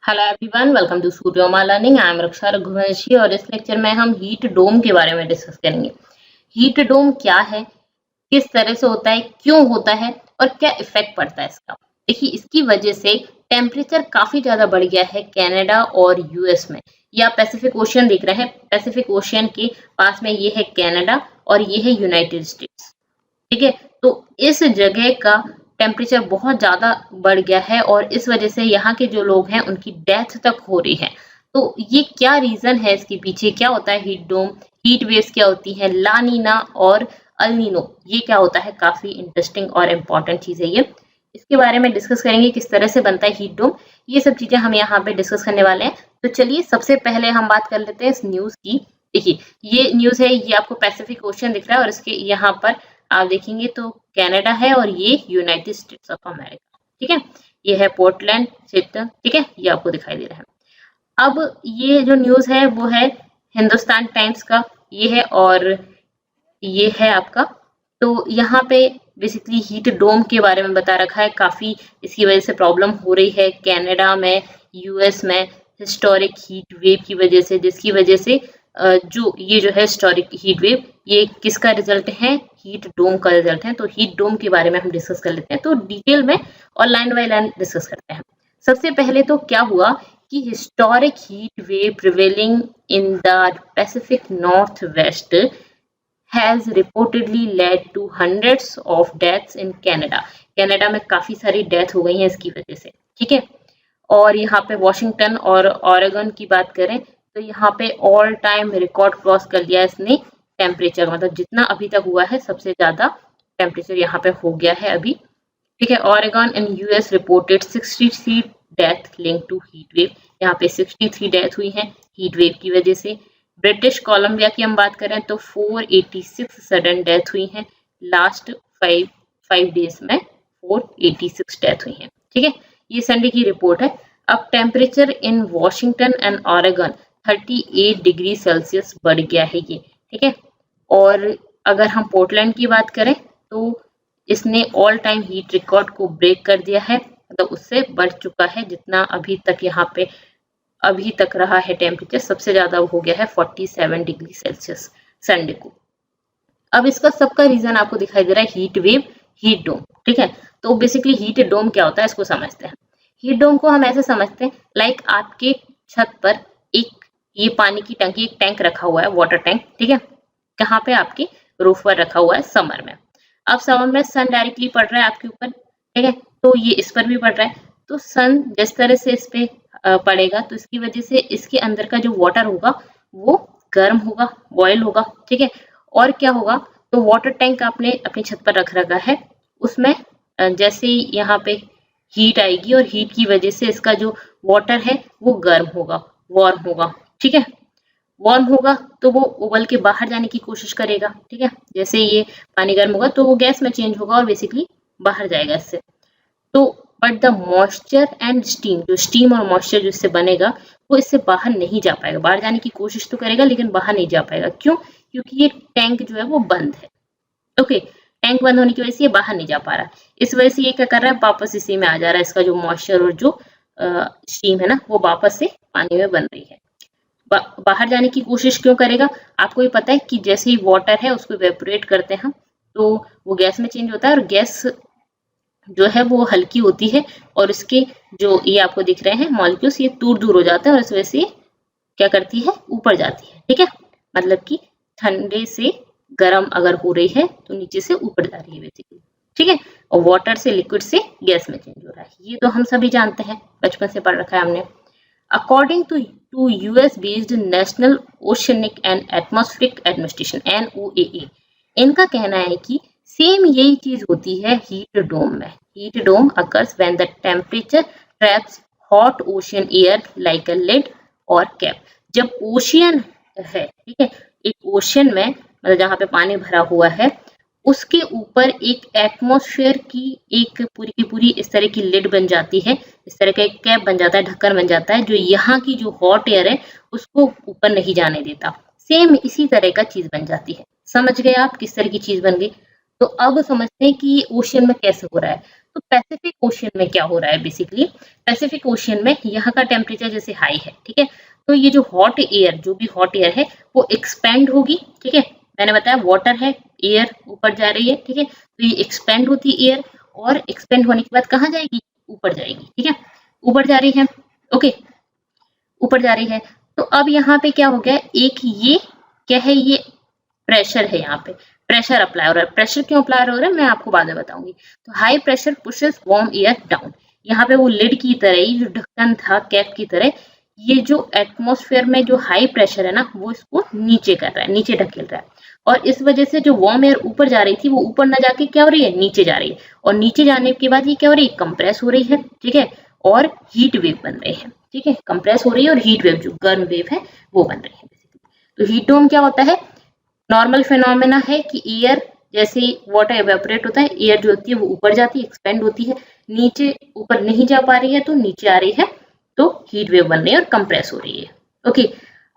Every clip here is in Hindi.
Hello everyone, welcome to Suryoma learning. I am Raksha Raghuvanshi और इस लेक्चर में हम हीट डोम के बारे में डिस्कस करेंगे। हीट डोम क्या है, किस तरह से होता है, क्यों होता है और क्या इफेक्ट पड़ता है इसका। देखिए, इसकी वजह से टेम्परेचर काफी ज्यादा बढ़ गया है कनाडा और यूएस में। ये आप पैसिफिक ओशियन देख रहे हैं। पैसिफिक ओशियन के पास में ये है कनाडा और ये है यूनाइटेड स्टेट्स। ठीक है, तो इस जगह का टेम्परेचर बहुत ज़्यादा बढ़ गया है और इस वजह से यहाँ के जो लोग हैं उनकी डेथ तक हो रही है। तो ये क्या रीज़न है, इसके पीछे क्या होता है हीट डोम, हीट वेव्स क्या होती है, ला नीना और अल नीनो ये क्या होता है। काफ़ी इंटरेस्टिंग और इम्पॉर्टेंट चीज़ है ये। इसके बारे में डिस्कस करेंगे किस तरह से बनता है हीट डोम। ये सब चीज़ें हम यहाँ पे डिस्कस करने वाले हैं। तो चलिए सबसे पहले हम बात कर लेते हैं इस न्यूज़ की। देखिए, ये न्यूज़ है, ये आपको पैसिफिक ओशियन दिख रहा है और इसके यहाँ पर आप देखेंगे तो कनाडा है और ये यूनाइटेड स्टेट्स ऑफ अमेरिका। ठीक है, ये है पोर्टलैंड क्षेत्र। ठीक है, ये आपको दिखाई दे रहा है। अब ये जो न्यूज़ है वो है हिंदुस्तान टाइम्स का, ये है और ये है आपका। तो यहाँ पे बेसिकली हीट डोम के बारे में बता रखा है। काफ़ी इसकी वजह से प्रॉब्लम हो रही है कनाडा में, यूएस में हिस्टोरिक हीट वेव की वजह से, जिसकी वजह से जो है हिस्टोरिक हीट वेव, ये किसका रिजल्ट है, हीट डोम का रिजल्ट है। तो हीट डोम के बारे में हम डिस्कस कर लेते हैं। तो डिटेल में और लाइन बाय लाइन डिस्कस करते हैं। सबसे पहले तो क्या हुआ कि historic heat wave prevailing in the Pacific north west has reportedly led to hundreds of deaths in Canada। Canada में काफी सारी डेथ हो गई हैं इसकी वजह से। ठीक है, और यहाँ पे वॉशिंगटन और ऑरेगन की बात करें तो यहाँ पे ऑल टाइम रिकॉर्ड क्रॉस कर लिया इसने टेम्परेचर, मतलब जितना अभी तक हुआ है सबसे ज्यादा टेम्परेचर यहाँ पे हो गया है अभी। ठीक है, Oregon in US reported 63 death link to heat wave. यहाँ पे 63 डेथ हुई है हीट वेव की वजह से। ब्रिटिश कोलंबिया की हम बात करें तो 486 सडन डेथ हुई हैं लास्ट 5 डेज में। 486 डेथ हुई हैं। ठीक है, ये संडे की रिपोर्ट है। अब temperature in Washington and Oregon 38 degree Celsius बढ़ गया है ये। ठीक है, और अगर हम पोर्टलैंड की बात करें तो इसने ऑल टाइम हीट रिकॉर्ड को ब्रेक कर दिया है, मतलब उससे बढ़ चुका है जितना अभी तक यहाँ पे अभी तक रहा है टेम्परेचर। सबसे ज्यादा हो गया है 47 डिग्री सेल्सियस संडे को। अब इसका सबका रीजन आपको दिखाई दे रहा है हीट वेव, हीट डोम। ठीक है, तो बेसिकली हीट डोम क्या होता है इसको समझते हैं। हीट डोम को हम ऐसे समझते हैं लाइक आपके छत पर एक ये पानी की टंकी, एक टैंक रखा हुआ है, वाटर टैंक। ठीक है, कहाँ पे, आपकी रूफ पर रखा हुआ है समर में। अब समर में सन डायरेक्टली पड़ रहा है आपके ऊपर। ठीक है, तो ये इस पर भी पड़ रहा है। तो सन जिस तरह से इस पे पड़ेगा तो इसकी वजह से इसके अंदर का जो वाटर होगा वो गर्म होगा, बॉयल होगा। ठीक है, और क्या होगा, तो वाटर टैंक आपने अपनी छत पर रख रखा है, उसमें जैसे ही यहाँ पे हीट आएगी और हीट की वजह से इसका जो वाटर है वो गर्म होगा, वार्म होगा। ठीक है, वार्म होगा तो वो उबल के बाहर जाने की कोशिश करेगा। ठीक है, जैसे ये पानी गर्म होगा तो वो गैस में चेंज होगा और बेसिकली बाहर जाएगा इससे। तो but the moisture and steam, जो स्टीम और मॉइस्चर जो इससे बनेगा वो इससे बाहर नहीं जा पाएगा। बाहर जाने की कोशिश तो करेगा लेकिन बाहर नहीं जा पाएगा। क्यों? क्योंकि ये टैंक जो है वो बंद है। ओके, टैंक बंद होने की वजह से ये बाहर नहीं जा पा रहा। इस वजह से ये क्या कर रहा है, वापस इसी में आ जा रहा है। इसका जो मॉइस्चर और जो स्टीम है ना वो वापस से पानी में बन रही है। बाहर जाने की कोशिश क्यों करेगा? आपको ये पता है कि जैसे ही वाटर है उसको इवेपोरेट करते हैं हम तो वो गैस में चेंज होता है और गैस जो है वो हल्की होती है और इसके जो ये आपको दिख रहे हैं मॉलिक्यूल्स ये दूर दूर हो जाते हैं और इस वजह से क्या करती है, ऊपर जाती है। ठीक है, मतलब कि ठंडे से गर्म अगर हो रही है तो नीचे से ऊपर जा रही है बेसिकली। ठीक है, और वाटर से लिक्विड से गैस में चेंज हो रहा है, ये तो हम सभी जानते हैं, बचपन से पढ़ रखा है हमने। According to US based National Oceanic and Atmospheric Administration NOAA, इनका कहना है कि सेम यही चीज होती है हीट डोम में। Heat dome occurs when the temperature traps hot ocean air like a lid or cap। जब ओशियन है, ठीक है, एक ओशियन में मतलब जहाँ पे पानी भरा हुआ है उसके ऊपर एक एटमॉस्फेयर की एक पूरी की पूरी इस तरह की लिड बन जाती है, इस तरह का एक कैप बन जाता है, ढक्कन बन जाता है जो यहाँ की जो हॉट एयर है उसको ऊपर नहीं जाने देता। सेम इसी तरह का चीज बन जाती है। समझ गए आप किस तरह की चीज बन गई? तो अब समझते हैं कि ये ओशियन में कैसे हो रहा है। तो पैसिफिक ओशियन में क्या हो रहा है, बेसिकली पैसिफिक ओशियन में यहाँ का टेम्परेचर जैसे हाई है, ठीक है, तो ये जो हॉट एयर, जो भी हॉट एयर है वो एक्सपेंड होगी, ठीक है, मैंने बताया वाटर है, एयर ऊपर जा रही है, ठीक है, तो ये एक्सपेंड होती है एयर, और एक्सपेंड होने के बाद कहाँ जाएगी, ऊपर जाएगी, ठीक है, ऊपर जा रही है, ओके, ऊपर जा रही है। तो अब यहाँ पे क्या हो गया, एक ये क्या है, ये प्रेशर है, यहाँ पे प्रेशर अप्लाई हो रहा है। प्रेशर क्यों अप्लाई हो रहा है मैं आपको बाद में बताऊंगी। तो high pressure pushes warm air down, यहाँ पे वो लिड की तरह ही, जो ढक्कन था कैप की तरह, ये जो एटमॉस्फेयर में जो हाई प्रेशर है ना, वो इसको नीचे कर रहा है, नीचे ढकेल रहा है, और इस वजह से जो वार्म एयर ऊपर जा रही थी वो ऊपर ना जाके क्या हो रही है, नीचे जा रही है, और नीचे जाने के बाद ये क्या हो रही है, कंप्रेस हो रही है, ठीक है, और हीट वेव बन रही है, ठीक है, कंप्रेस हो रही है और हीट वेव, जो गर्म वेव है वो बन रही है। तो हीट डोम क्या होता है, नॉर्मल फिनोमेना है कि एयर जैसे वाटर एवेपोरेट होता है, एयर जो होती है वो ऊपर जाती है, एक्सपेंड होती है, नीचे ऊपर नहीं जा पा रही है तो नीचे आ रही है, तो हीट वेव बन रही है और कंप्रेस हो रही है, ओके।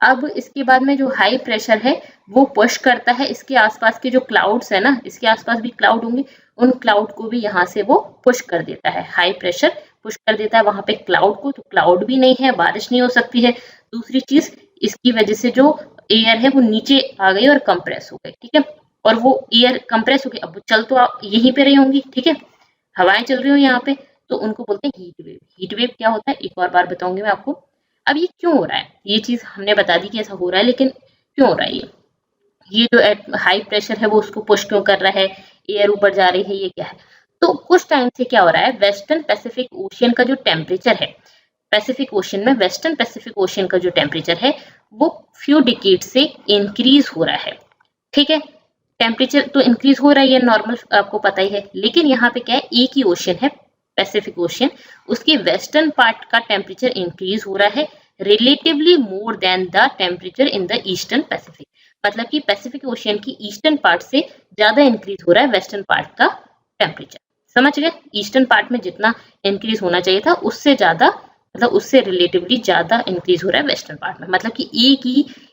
अब इसके बाद में जो हाई प्रेशर है वो पुश करता है इसके आसपास के जो क्लाउड्स है ना, इसके आसपास भी क्लाउड होंगे, उन क्लाउड को भी यहाँ से वो पुश कर देता है, हाई प्रेशर पुश कर देता है वहां पे क्लाउड को, तो क्लाउड भी नहीं है, बारिश नहीं हो सकती है। दूसरी चीज, इसकी वजह से जो एयर है वो नीचे आ गई और कंप्रेस हो गई, ठीक है, और वो एयर कंप्रेस हो गई, अब चल तो आप यहीं पे रही होंगी, ठीक है, हवाएं चल रही हो यहाँ पे, तो उनको बोलते हैं हीट वेव। हीट वेव क्या होता है एक और बार बताऊंगी मैं आपको। अब ये क्यों हो रहा है, ये चीज हमने बता दी कि ऐसा हो रहा है, लेकिन क्यों हो रहा है ये जो हाई प्रेशर है वो उसको पुश क्यों कर रहा है, एयर ऊपर जा रही है, ये क्या है। तो कुछ टाइम से क्या हो रहा है, वेस्टर्न पैसिफिक ओशियन का जो टेम्परेचर है, पैसिफिक ओशियन में वेस्टर्न पैसिफिक ओशियन का जो टेम्परेचर है वो फ्यू डिकेड से इंक्रीज हो रहा है, ठीक है, टेम्परेचर तो इंक्रीज हो रहा है, ये नॉर्मल आपको पता ही है, लेकिन यहाँ पे क्या है, एक ही ओशियन है पैसिफिक ओशियन, उसके वेस्टर्न पार्ट का टेम्परेचर इंक्रीज हो रहा है relatively more than the temperature in the eastern Pacific, मतलब कि पैसिफिक ओशियन की ईस्टर्न पार्ट से ज्यादा इंक्रीज हो रहा है वेस्टर्न पार्ट का टेम्परेचर, समझ गए, ईस्टर्न पार्ट में जितना इंक्रीज होना चाहिए था उससे ज्यादा, मतलब उससे रिलेटिवली ज्यादा इंक्रीज हो रहा है वेस्टर्न पार्ट में, मतलब कि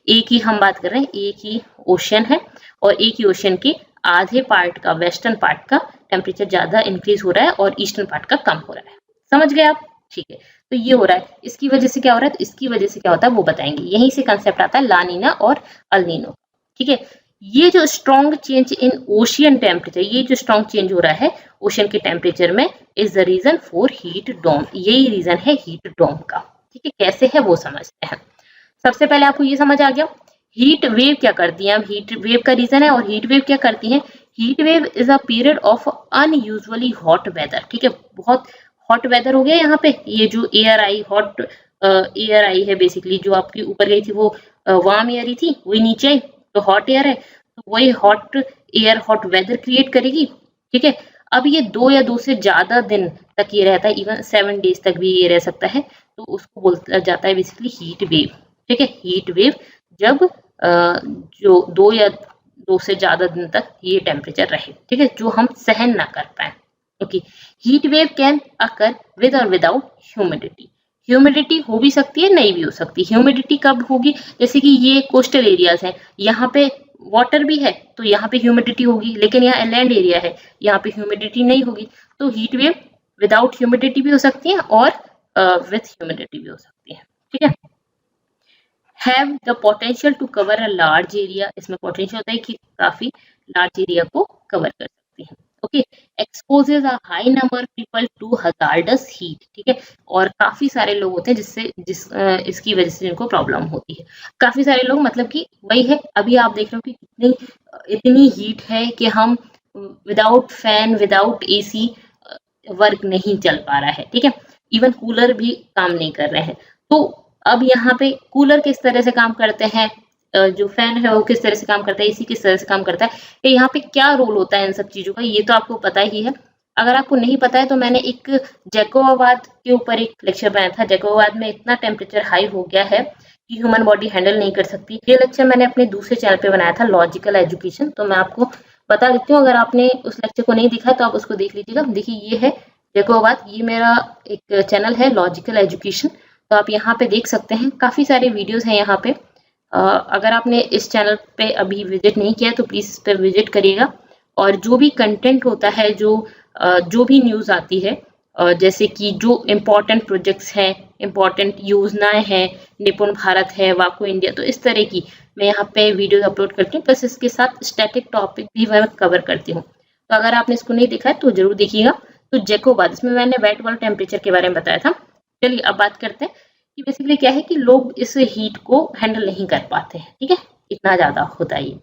एक ही हम बात कर रहे हैं, एक ही ओशियन है और एक ही ओशियन के आधे पार्ट का, वेस्टर्न पार्ट का टेम्परेचर ज्यादा इंक्रीज हो रहा है और ईस्टर्न पार्ट का कम हो रहा है, समझ गए आप, ठीक है। तो ये हो रहा है, इसकी वजह से क्या हो रहा है, तो इसकी वजह से क्या होता है वो बताएंगे, यहीं से कंसेप्ट आता है लानीना और अल्नीनो, ठीक है। ये जो strong change in ocean temperature, ये जो स्ट्रॉन्ग चेंज हो रहा है ओशियन के टेम्परेचर में, is the reason for heat dome, यही रीजन है हीट डोम का, ठीक है, कैसे है वो समझते हैं। सबसे पहले आपको ये समझ आ गया हीट वेव क्या करती है, अब हीट वेव का रीजन है, और हीट वेव क्या करती है, heat wave is a period of unusually hot weather, ठीक है, बहुत हॉट वेदर हो गया यहाँ पे, ये जो एयर आई, हॉट एयर आई है बेसिकली, जो आपकी ऊपर गई थी वो वार्म एयर ही थी, वही नीचे आई तो हॉट एयर है, तो वही hot air hot weather create करेगी, ठीक है। अब ये 2 या 2 से ज्यादा दिन तक ये रहता है, इवन 7 डेज तक भी ये रह सकता है, तो उसको बोला जाता है बेसिकली हीट वेव, ठीक है, हीट वेव जब जो 2 या 2 से ज्यादा दिन तक ये टेम्परेचर रहे, ठीक है, जो हम सहन ना कर पाए, okay. Heat wave can occur with और विदाउट ह्यूमिडिटी, ह्यूमिडिटी हो भी सकती है, नहीं भी हो सकती, ह्यूमिडिटी कब होगी, जैसे कि ये कोस्टल एरियाज हैं, यहाँ पे वाटर भी है तो यहाँ पे ह्यूमिडिटी होगी, लेकिन यहाँ लैंड एरिया है, यहाँ पे ह्यूमिडिटी नहीं होगी, तो हीट वेव विदाउट ह्यूमिडिटी भी हो सकती है और विथ ह्यूमिडिटी भी हो सकती है, ठीक है। Have the potential to cover a large area, इसमें पोटेंशियल होता है कि काफी लार्ज एरिया को कवर कर सकती है, okay. Exposes a high number of people to hazardous heat, ठीक है, और काफी सारे लोग होते हैं इसकी वजह से जिनको प्रॉब्लम होती है, काफी सारे लोग, मतलब कि वही है, अभी आप देख रहे हो कि इतनी हीट है कि हम without fan without AC work नहीं चल पा रहा है, ठीक है, इवन कूलर भी काम नहीं कर रहे हैं। तो अब यहाँ पे कूलर किस तरह से काम करते हैं, जो फैन है वो किस तरह से काम करता है, एसी किस तरह से काम करता है, यहाँ पे क्या रोल होता है इन सब चीजों का, ये तो आपको पता ही है। अगर आपको नहीं पता है तो मैंने एक जैकोबाबाद के ऊपर एक लेक्चर बनाया था, जैकोबाबाद में इतना टेम्परेचर हाई हो गया है कि ह्यूमन बॉडी हैंडल नहीं कर सकती, ये लेक्चर मैंने अपने दूसरे चैनल पे बनाया था, लॉजिकल एजुकेशन, तो मैं आपको बता देती हूँ, अगर आपने उस लेक्चर को नहीं देखा तो आप उसको देख लीजिएगा। देखिए ये है जैकोबाबाद, ये मेरा एक चैनल है लॉजिकल एजुकेशन, तो आप यहाँ पे देख सकते हैं, काफी सारे वीडियोस हैं यहाँ पे। अगर आपने इस चैनल पे अभी विजिट नहीं किया तो प्लीज इस पे विजिट करिएगा और जो भी कंटेंट होता है, जो भी न्यूज़ आती है, जैसे कि जो इम्पोर्टेंट प्रोजेक्ट्स हैं, इम्पोर्टेंट योजनाएं हैं, निपुण भारत है, वाको इंडिया, तो इस तरह की मैं यहाँ पे वीडियो अपलोड करती हूँ, प्लस इसके साथ स्टैटिक टॉपिक भी मैं कवर करती हूँ। तो अगर आपने इसको नहीं देखा है तो जरूर देखिएगा। तो जैकोबाद, इसमें मैंने वेट वाला टेम्परेचर के बारे में बताया था। चलिए अब बात करते हैं कि बेसिकली क्या है कि लोग इस हीट को हैंडल नहीं कर पाते हैं, ठीक है, इतना ज्यादा होता है ये।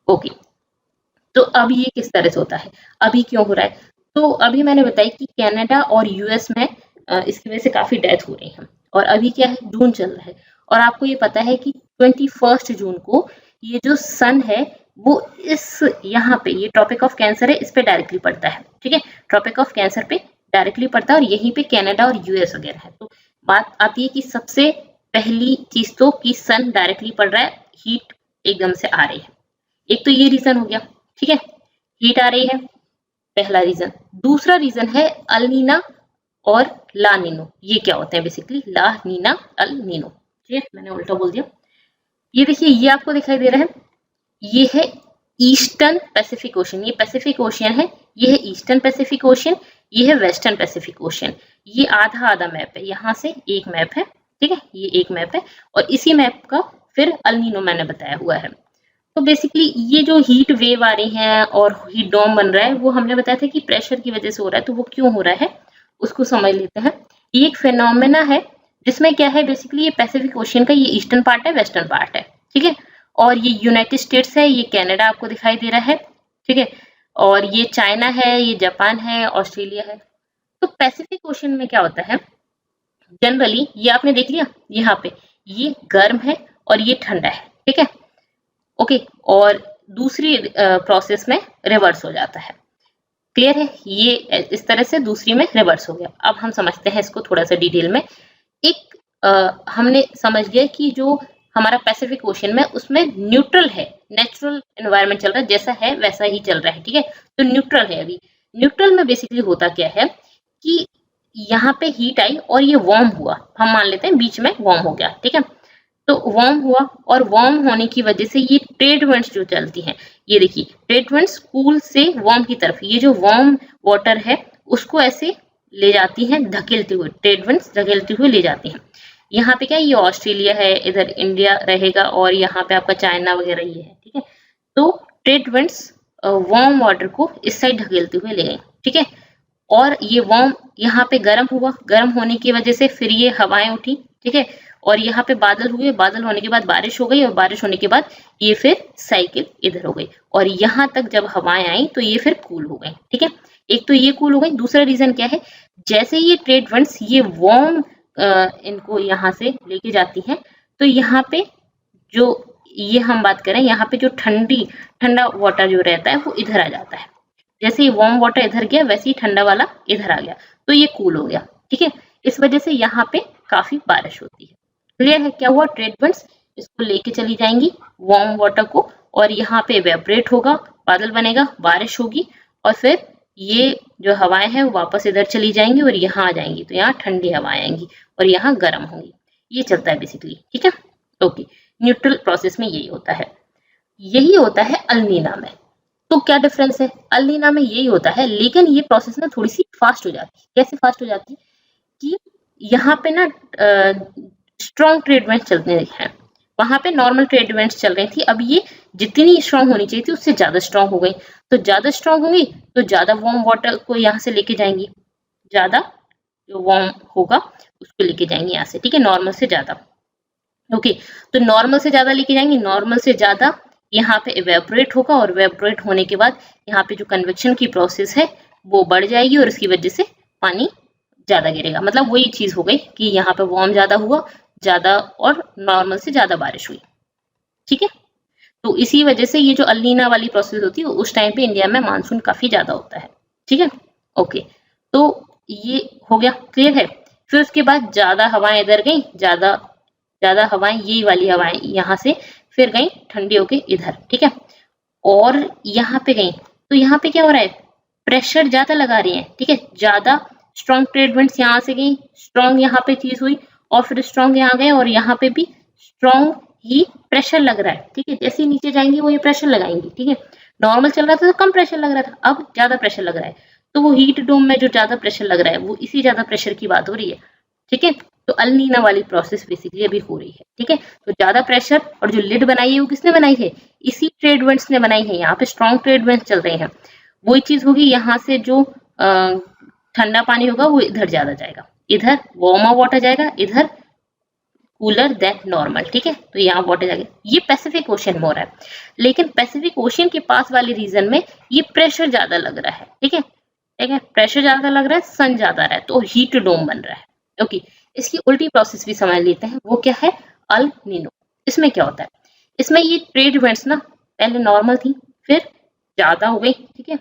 ओके, तो अब ये किस तरह से होता है, अभी क्यों हो रहा है? तो अभी मैंने बताया कि कनाडा और यूएस में इसकी वजह से काफी डेथ हो रही है, और अभी क्या है, जून चल रहा है, और आपको ये पता है कि 21 जून को ये जो सन है वो इस यहाँ पे, ये ट्रॉपिक ऑफ कैंसर है, इस पे डायरेक्टली पड़ता है, ठीक है, ट्रॉपिक ऑफ कैंसर पे डायरेक्टली पड़ता है, और यहीं पे कनाडा और यूएस वगैरह है। तो बात आती है कि सबसे पहली चीज तो कि सन डायरेक्टली पड़ रहा है, हीट एकदम से आ रही है, एक तो ये रीजन हो गया, ठीक है, हीट आ रही है, पहला रीजन। दूसरा रीजन है अल नीना और ला नीनो। ये क्या होते हैं बेसिकली, ला नीना अल नीनो, ठीक है, मैंने उल्टा बोल दिया। ये देखिए, ये आपको दिखाई दे रहा है, ये है ईस्टर्न पैसिफिक ओशन, ये पैसिफिक ओशियन है, ये है ईस्टर्न पैसिफिक ओशन, ये है वेस्टर्न पैसिफिक ओशन। ये आधा आधा मैप है, यहाँ से एक मैप है, ठीक है, ये एक मैप है, और इसी मैप का फिर अल नीनो मैंने बताया हुआ है। तो बेसिकली ये जो हीट वेव आ रही है और हीट डोम बन रहा है, वो हमने बताया था कि प्रेशर की वजह से हो रहा है। तो वो क्यों हो रहा है उसको समझ लेते हैं। ये एक फेनोमेना है जिसमें क्या है, बेसिकली ये पैसिफिक ओशियन का ये ईस्टर्न पार्ट है, वेस्टर्न पार्ट है, ठीक है, और ये यूनाइटेड स्टेट्स है, ये कनाडा आपको दिखाई दे रहा है, ठीक है, और ये चाइना है, ये जापान है, ऑस्ट्रेलिया है। तो पैसिफिक ओशन में क्या होता है, जनरली ये आपने देख लिया, यहाँ पे ये गर्म है और ये ठंडा है, ठीक है, ओके, और दूसरी प्रोसेस में रिवर्स हो जाता है। क्लियर है, ये इस तरह से दूसरी में रिवर्स हो गया। अब हम समझते हैं इसको थोड़ा सा डिटेल में। एक हमने समझ लिया कि जो हमारा पैसिफिक ओशन में, उसमें न्यूट्रल है, नेचुरल एनवायरनमेंट चल रहा है, जैसा है वैसा ही चल रहा है, ठीक है, तो न्यूट्रल है। अभी न्यूट्रल में बेसिकली होता क्या है कि यहाँ पे हीट आई और ये वार्म हुआ, हम मान लेते हैं बीच में वार्म हो गया, ठीक है, तो वार्म हुआ, और वार्म होने की वजह से ये ट्रेड विंड्स जो चलती हैं, ये देखिए ट्रेड विंड्स कूल से वार्म की तरफ, ये जो वार्म वाटर है उसको ऐसे ले जाती हैं धकेलते हुए, ट्रेड विंड्स धकेलते हुए ले जाती हैं। यहाँ पे क्या, ये ऑस्ट्रेलिया है, इधर इंडिया रहेगा, और यहाँ पे आपका चाइना वगैरह ये है, ठीक है, तो ट्रेड विंड्स वार्म वाटर को इस साइड धकेलते हुए ले गए, ठीक है, और ये वार्म यहाँ पे गर्म हुआ, गर्म होने की वजह से फिर ये हवाएं उठी, ठीक है, और यहाँ पे बादल हुए, बादल होने के बाद बारिश हो गई, और बारिश होने के बाद ये फिर साइकिल इधर हो गई, और यहाँ तक जब हवाएं आई तो ये फिर कूल हो गई, ठीक है, एक तो ये कूल हो गई। दूसरा रीजन क्या है, जैसे ये ट्रेड विंड्स ये वार्म इनको यहाँ से लेके जाती हैं, तो यहाँ पे जो ये हम बात करें, यहाँ पे जो ठंडा वाटर जो रहता है वो इधर आ जाता है, जैसे ही वार्म वाटर इधर गया वैसे ही ठंडा वाला इधर आ गया, तो ये कूल हो गया, ठीक है, इस वजह से यहाँ पे काफी बारिश होती है। क्लियर है, क्या हुआ, ट्रेड विंड्स इसको लेके चली जाएंगी वार्म वाटर को, और यहाँ पे इवेपोरेट होगा, बादल बनेगा, बारिश होगी, और फिर ये जो हवाएं हैं वो वापस इधर चली जाएंगी और यहाँ आ जाएंगी, तो यहाँ ठंडी हवाएं आएंगी और यहाँ गर्म होंगी। ये चलता है बेसिकली, ठीक है, ओके, न्यूट्रल प्रोसेस में यही होता है। यही होता है अल नीना में। तो क्या डिफरेंस है, अल नीना में यही होता है, लेकिन ये प्रोसेस ना थोड़ी सी फास्ट हो जाती है। कैसे फास्ट हो जाती है कि यहाँ पे ना स्ट्रॉन्ग ट्रेड विंड्स चलते हैं, वहां पे नॉर्मल ट्रेड विंड्स चल रही थी, अब ये जितनी स्ट्रॉन्ग होनी चाहिए थी उससे ज्यादा स्ट्रॉन्ग हो गई, तो ज्यादा स्ट्रॉन्ग होंगी तो ज्यादा वार्म वाटर को यहाँ से लेके जाएंगी, ज्यादा जो वार्म होगा उसको लेके जाएंगे यहाँ से, ठीक है, नॉर्मल से ज्यादा, ओके, तो नॉर्मल से ज्यादा लेके जाएंगे, नॉर्मल से ज्यादा यहाँ पे इवेपोरेट होगा, और इवेपोरेट होने के बाद यहाँ पे जो कन्वेक्शन की प्रोसेस है वो बढ़ जाएगी, और इसकी वजह से पानी ज्यादा गिरेगा। मतलब वही चीज हो गई कि यहाँ पे वार्म ज्यादा हुआ, ज्यादा, और नॉर्मल से ज्यादा बारिश हुई, ठीक है, तो इसी वजह से ये जो अल नीना वाली प्रोसेस होती है उस टाइम पे इंडिया में मानसून काफी ज्यादा होता है, ठीक है, ओके, तो ये हो गया, क्लियर है। फिर उसके बाद ज्यादा हवाएं इधर गई, ज्यादा हवाएं, ये वाली हवाएं यहाँ से फिर गई ठंडी होके इधर, ठीक है, और यहाँ पे गई, तो यहाँ पे क्या हो रहा है, प्रेशर ज्यादा लगा रही है, ठीक है, ज्यादा स्ट्रॉन्ग ट्रेड विंड्स यहाँ से गई, स्ट्रॉन्ग यहाँ पे चीज हुई, और फिर स्ट्रॉन्ग यहाँ गए, और यहाँ पे भी स्ट्रॉन्ग ही प्रेशर लग रहा है, ठीक है, जैसे ही नीचे जाएंगे वो ये प्रेशर लगाएंगे, ठीक है, नॉर्मल चल रहा था तो कम प्रेशर लग रहा था, अब ज्यादा प्रेशर लग रहा है, तो वो हीट डोम में जो ज्यादा प्रेशर लग रहा है वो इसी ज्यादा प्रेशर की बात हो रही है। ठीक है, तो अल नीनो वाली प्रोसेस बेसिकली अभी हो रही है। ठीक है, तो ज्यादा प्रेशर, और जो लिड बनाई है वो किसने बनाई है, इसी ट्रेड विंड्स ने बनाई है। यहाँ पे स्ट्रॉन्ग ट्रेड विंड्स चल रहे हैं, वही चीज होगी, यहाँ से जो ठंडा पानी होगा वो इधर ज्यादा जाएगा, इधर वार्मर वाटर जाएगा, इधर कूलर देन नॉर्मल। ठीक है, तो यहाँ वाटर जाएगा, ये पैसिफिक ओशन में हो रहा है, लेकिन पैसिफिक ओशन के पास वाले रीजन में ये प्रेशर ज्यादा लग रहा है। ठीक है, ठीक है, प्रेशर ज्यादा लग रहा है, सन ज्यादा रहा है, तो हीट डोम बन रहा है। ओके, इसकी उल्टी प्रोसेस भी समझ लेते हैं, वो क्या है, अल नीनो। इसमें क्या होता है, इसमें ये ट्रेड इवेंट्स ना पहले नॉर्मल थी, फिर ज्यादा हो गई। ठीक है,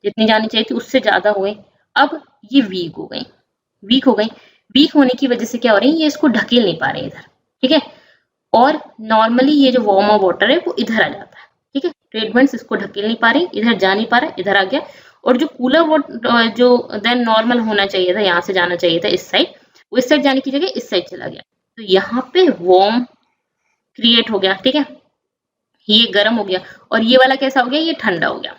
जितनी जानी चाहिए थी उससे ज्यादा हो गई, अब ये वीक हो गई, वीक हो गई। वीक होने की वजह से क्या हो रही है, ये इसको ढकेल नहीं पा रहे इधर। ठीक है, और नॉर्मली ये जो वार्मर वाटर है वो इधर आ जाता है। ठीक है, ट्रेड विंड्स इसको ढकेल नहीं पा रही, इधर जा नहीं पा रहा, इधर आ गया, और जो कूलर वाटर जो देन नॉर्मल होना चाहिए था, यहाँ से जाना चाहिए था इस साइड, वो इस साइड जाने की जगह इस साइड चला गया, तो यहाँ पे वार्म क्रिएट हो गया। ठीक है, ये गर्म हो गया, और ये वाला कैसा हो गया, ये ठंडा हो गया।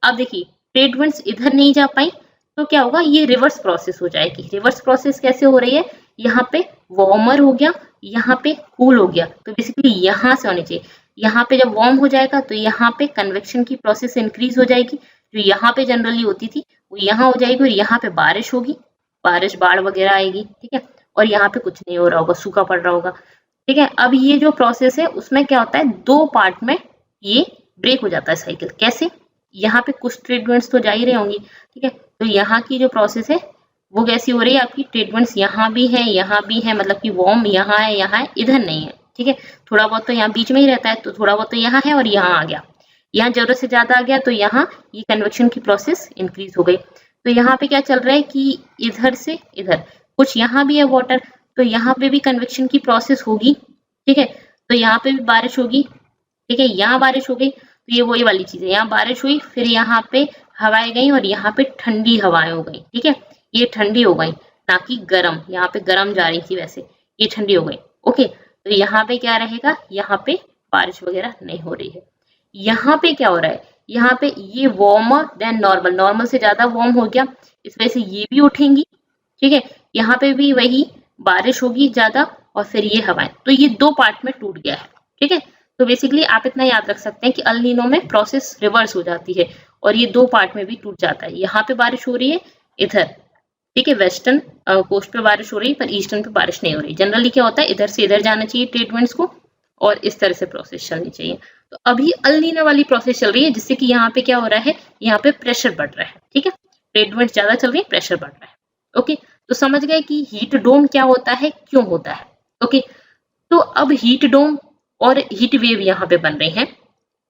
अब देखिए ट्रेड विंड्स इधर नहीं जा पाई, तो क्या होगा, ये रिवर्स प्रोसेस हो जाएगी। रिवर्स प्रोसेस कैसे हो रही है, यहाँ पे वार्मर हो गया, यहाँ पे कूल हो गया, तो बेसिकली यहाँ से होनी चाहिए। यहाँ पे जब वार्म हो जाएगा तो यहाँ पे कन्वेक्शन की प्रोसेस इंक्रीज हो जाएगी, जो यहाँ पे जनरली होती थी वो यहाँ हो जाएगी, और यहाँ पे बारिश होगी, बारिश बाढ़ वगैरह आएगी। ठीक है, और यहाँ पे कुछ नहीं हो रहा होगा, सूखा पड़ रहा होगा। ठीक है, अब ये जो प्रोसेस है उसमें क्या होता है, दो पार्ट में ये ब्रेक हो जाता है साइकिल। कैसे, यहाँ पे कुछ ट्रेड विंड्स तो जा ही रहे होंगी। ठीक है, तो यहाँ की जो प्रोसेस है वो कैसी हो रही है, आपकी ट्रेड विंड्स यहाँ भी है, यहाँ भी है, मतलब कि वार्म यहाँ है, यहाँ है, इधर नहीं है। ठीक है, थोड़ा बहुत तो यहाँ बीच में ही रहता है, तो थोड़ा बहुत तो यहाँ है और यहाँ आ गया, यहाँ जरूरत से ज्यादा आ गया, तो यहाँ ये कन्वेक्शन की प्रोसेस इंक्रीज हो गई। तो यहाँ पे क्या चल रहा है कि इधर से इधर कुछ यहाँ भी है वाटर, तो यहाँ पे भी कन्वेक्शन की प्रोसेस होगी। ठीक है, तो यहाँ पे भी बारिश होगी। ठीक है, यहाँ बारिश हो गई, तो ये वही वाली चीज है, यहाँ बारिश हुई, फिर यहाँ पे हवाएं गई, और यहाँ पे ठंडी हवाएं हो गई। ठीक है, ये ठंडी हो गई, ना कि गर्म, यहाँ पे गर्म जा रही थी वैसे, ये ठंडी हो गई। ओके, तो यहाँ पे क्या रहेगा, यहाँ पे बारिश वगैरह नहीं हो रही है। यहाँ पे क्या हो रहा है, यहाँ पे ये वार्मर देन नॉर्मल, नॉर्मल से ज्यादा वार्म हो गया, इस वजह से ये भी उठेंगी। ठीक है, यहाँ पे भी वही बारिश होगी ज्यादा, और फिर ये हवाएं, तो ये दो पार्ट में टूट गया है। ठीक है, तो बेसिकली आप इतना याद रख सकते हैं कि अल नीनो में प्रोसेस रिवर्स हो जाती है, और ये दो पार्ट में भी टूट जाता है। यहाँ पे बारिश हो रही है इधर, ठीक है, वेस्टर्न कोस्ट पे बारिश हो रही है, पर ईस्टर्न पे बारिश नहीं हो रही। जनरली क्या होता है, इधर से इधर जाना चाहिए ट्रेड विंड्स को, और इस तरह से प्रोसेस चलनी चाहिए। तो अभी अल नीनो वाली प्रोसेस चल रही है, जिससे कि यहाँ पे क्या हो रहा है, यहाँ पे प्रेशर बढ़ रहा है। ठीक है, ट्रेड विंड्स ज्यादा चल रही है, प्रेशर बढ़ रहा है। ओके, तो समझ गए कि हीट डोम क्या होता है, क्यों होता है। ओके, तो अब हीट डोम और हीट वेव यहाँ पे बन रहे हैं।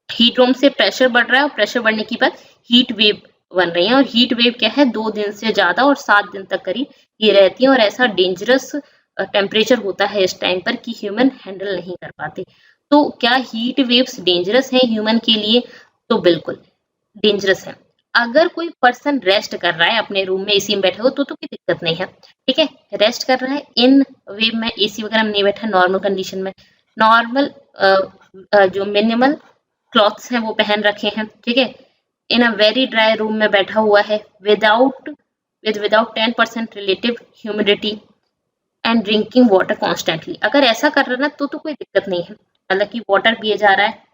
हीट डोम से प्रेशर बढ़ रहा है, और प्रेशर बढ़ने के बाद हीट वेव बन रही है, और हीट वेव क्या है, 2 दिन से ज्यादा और 7 दिन तक करीब ये रहती है, और ऐसा डेंजरस टेम्परेचर होता है इस टाइम पर कि ह्यूमन हैंडल नहीं कर पाते। तो क्या हीट वेव्स डेंजरस है ह्यूमन के लिए, तो बिल्कुल डेंजरस है। अगर कोई पर्सन रेस्ट कर रहा है अपने रूम में, एसी में बैठे हो, तो कोई दिक्कत नहीं है। ठीक है, रेस्ट कर रहा है इन वेव में, एसी वगैरह में नहीं बैठा, नॉर्मल कंडीशन में, नॉर्मल जो मिनिमल क्लॉथ्स हैं वो पहन रखे हैं। ठीक है, इन अ वेरी ड्राई रूम में बैठा हुआ है, without 10% relative humidity and drinking water constantly. अगर ऐसा कर रहा है ना, तो कोई दिक्कत नहीं है, मतलब कि वाटर पिए जा रहा है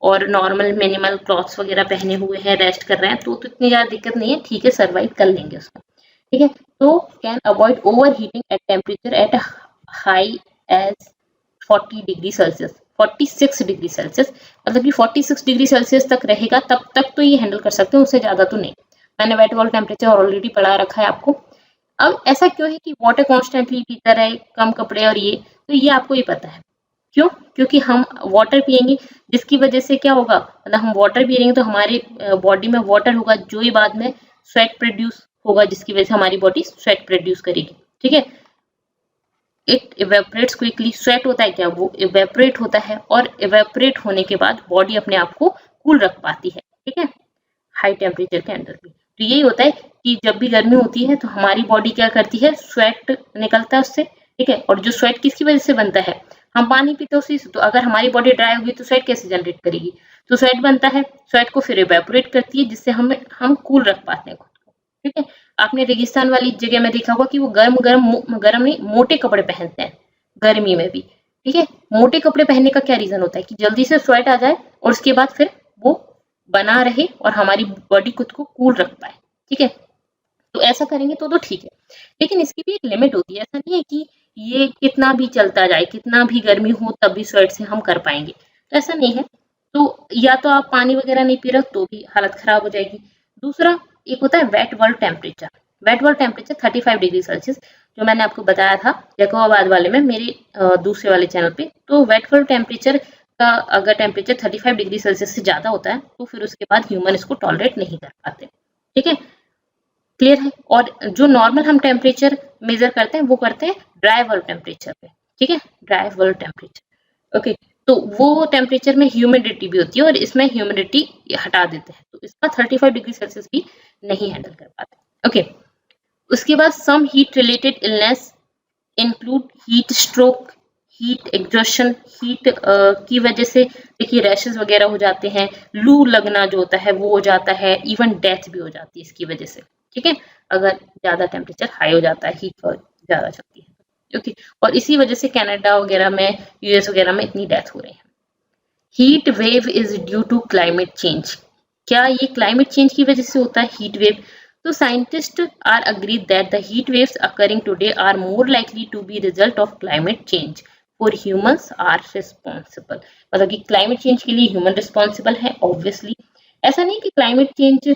और नॉर्मल मिनिमल क्लॉथ्स वगैरह पहने हुए हैं, रेस्ट कर रहे हैं, तो इतनी ज्यादा दिक्कत नहीं है। ठीक है, सर्वाइव कर लेंगे उसको। ठीक है, तो can avoid over heating at temperature at high as 40 degree Celsius, 46 degree Celsius, मतलब कि 46 डिग्री सेल्सियस तक रहेगा, तब तक तो ये हैंडल कर सकते हैं, उससे ज्यादा तो नहीं। मैंने वेट वाला टेम्परेचर ऑलरेडी पढ़ा रखा है आपको। अब ऐसा क्यों है कि वाटर कॉन्स्टेंटली पीता रहे, कम कपड़े और ये, तो ये आपको ही पता है क्यों, क्योंकि हम वाटर पियेंगे, जिसकी वजह से क्या होगा, मतलब हम वाटर पियेंगे तो हमारी बॉडी में वाटर होगा, जो ही बाद में स्वेट प्रोड्यूस होगा, जिसकी वजह से हमारी बॉडी स्वेट प्रोड्यूस करेगी। ठीक है, इट इवेपोरेट्स क्विकली, स्वेट होता है क्या, वो इवेपोरेट होता है, और इवेपोरेट होने के बाद बॉडी अपने आप को कूल रख पाती है। ठीक है, हाई टेम्परेचर के अंदर भी। तो यही होता है कि जब भी गर्मी होती है तो हमारी बॉडी क्या करती है, स्वेट निकलता है उससे। ठीक है, और जो स्वेट किसकी वजह से बनता है, हम पानी पीते उसी से, तो अगर हमारी बॉडी ड्राई होगी तो स्वेट कैसे जनरेट करेगी? तो स्वेट बनता है, स्वेट को फिर इवेपोरेट करती है, जिससे हम कूल रख पाते हैं खुद को, ठीक है। आपने रेगिस्तान वाली जगह में देखा होगा कि वो गर्म नहीं मोटे कपड़े पहनते हैं गर्मी में भी, ठीक है। मोटे कपड़े पहनने का क्या रीजन होता है कि जल्दी से स्वेट आ जाए और उसके बाद फिर वो बना रहे और हमारी बॉडी खुद को कूल रख पाए, ठीक है। तो ऐसा करेंगे तो ठीक है, लेकिन इसकी भी एक लिमिट होती है। ऐसा नहीं है कि ये कितना भी चलता जाए, कितना भी गर्मी हो तब भी स्वेट से हम कर पाएंगे, तो ऐसा नहीं है। तो या तो आप पानी वगैरह नहीं पी रहे तो भी हालत खराब हो जाएगी। दूसरा एक होता है wet world temperature. Wet world temperature 35 degree Celsius, जो मैंने आपको बताया था जैकोबाबाद वाले में, मेरे दूसरे वाले चैनल पे। तो वेट वर्ल्ड टेम्परेचर का अगर टेम्परेचर 35 डिग्री सेल्सियस से ज्यादा होता है तो फिर उसके बाद ह्यूमन इसको टॉलरेट नहीं कर पाते, ठीक है। क्लियर है? और जो नॉर्मल हम टेम्परेचर मेजर करते हैं वो करते हैं ड्राई वर्ल्ड टेम्परेचर पे, ठीक है, ड्राई वर्ल्ड टेम्परेचर। ओके, तो वो टेम्परेचर में ह्यूमिडिटी भी होती है और इसमें ह्यूमिडिटी हटा देते हैं, तो इसका 35 डिग्री सेल्सियस भी नहीं हैंडल कर पाते। ओके, उसके बाद some heat related illness include heat stroke, heat exhaustion, heat की वजह से देखिए रैशेस वगैरह हो जाते हैं, लू लगना जो होता है वो हो जाता है, इवन डेथ भी हो जाती है इसकी वजह से, ठीक है, अगर ज्यादा टेम्परेचर हाई हो जाता है, हीट ज्यादा चलती है। ओके, और इसी वजह से कनाडा वगैरह में, यूएस वगैरह में इतनी डेथ हो रही है। Heat wave is due to climate change. क्या ये क्लाइमेट चेंज की वजह से होता है heat wave? So scientists are agreed that the heat waves occurring today are more likely to be result of climate change. For humans are responsible. मतलब कि climate change के लिए human responsible है obviously. ऐसा नहीं कि climate change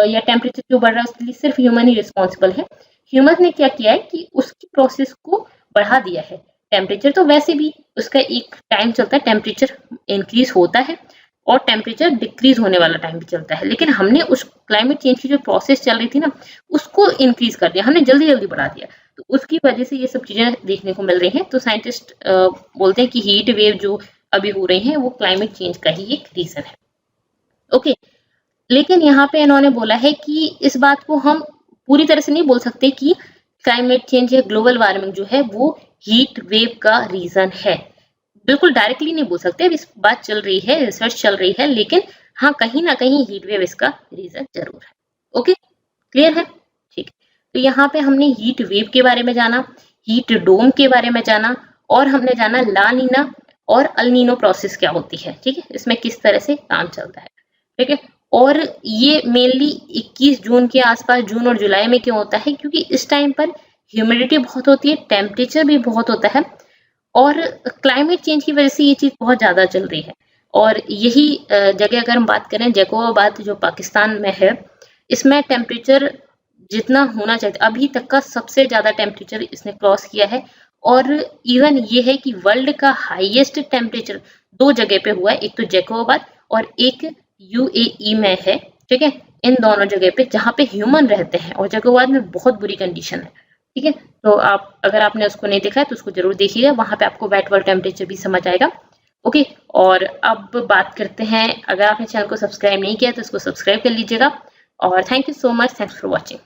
या temperature जो बढ़ रहा है उसके लिए सिर्फ human ही responsible है. Humans ने क्या किया है कि उसकी process को बढ़ा दिया है. टेम्परेचर तो वैसे भी उसका एक टाइम चलता है, टेम्परेचर इंक्रीज होता है और टेम्परेचर डिक्रीज होने वाला टाइम भी चलता है, लेकिन हमने उस क्लाइमेट चेंज की जो प्रोसेस चल रही थी ना उसको इंक्रीज कर दिया, हमने जल्दी जल्दी बढ़ा दिया, तो उसकी वजह से ये सब चीजें देखने को मिल रही हैं। तो साइंटिस्ट बोलते हैं कि हीट वेव जो अभी हो रही हैं वो क्लाइमेट चेंज का ही एक रीजन है। ओके, लेकिन यहाँ पे इन्होंने बोला है कि इस बात को हम पूरी तरह से नहीं बोल सकते कि क्लाइमेट चेंज या ग्लोबल वार्मिंग जो है वो हीट वेव का रीजन है, बिल्कुल डायरेक्टली नहीं बोल सकते, अब इस बात चल रही है, रिसर्च चल रही है, लेकिन हाँ कहीं ना कहीं हीट वेव इसका रीजन जरूर है। ओके, क्लियर है? ठीक है, तो यहाँ पे हमने हीट वेव के बारे में जाना, हीट डोम के बारे में जाना, और हमने जाना ला नीना और अल नीनो प्रोसेस क्या होती है, ठीक है, इसमें किस तरह से काम चलता है, ठीक है। और ये मेनली 21 जून के आसपास, जून और जुलाई में क्यों होता है? क्योंकि इस टाइम पर ह्यूमिडिटी बहुत होती है, टेम्परेचर भी बहुत होता है और क्लाइमेट चेंज की वजह से ये चीज बहुत ज्यादा चल रही है। और यही जगह अगर हम बात करें जैकोबाबाद जो पाकिस्तान में है, इसमें टेम्परेचर जितना होना चाहिए अभी तक का सबसे ज्यादा टेम्परेचर इसने क्रॉस किया है। और इवन ये है कि वर्ल्ड का हाईएस्ट टेम्परेचर 2 जगह पे हुआ है, एक तो जैकोबाबाद और एक यूएई में है, ठीक है, इन दोनों जगह पे जहाँ पे ह्यूमन रहते हैं, और जैकोबाबाद में बहुत बुरी कंडीशन है, ठीक है। तो आप अगर आपने उसको नहीं देखा है तो उसको जरूर देखिएगा, वहां पे आपको वेट वर्ल्ड टेम्परेचर भी समझ आएगा। ओके, और अब बात करते हैं, अगर आपने चैनल को सब्सक्राइब नहीं किया तो इसको सब्सक्राइब कर लीजिएगा। और thank you so much, thanks for watching.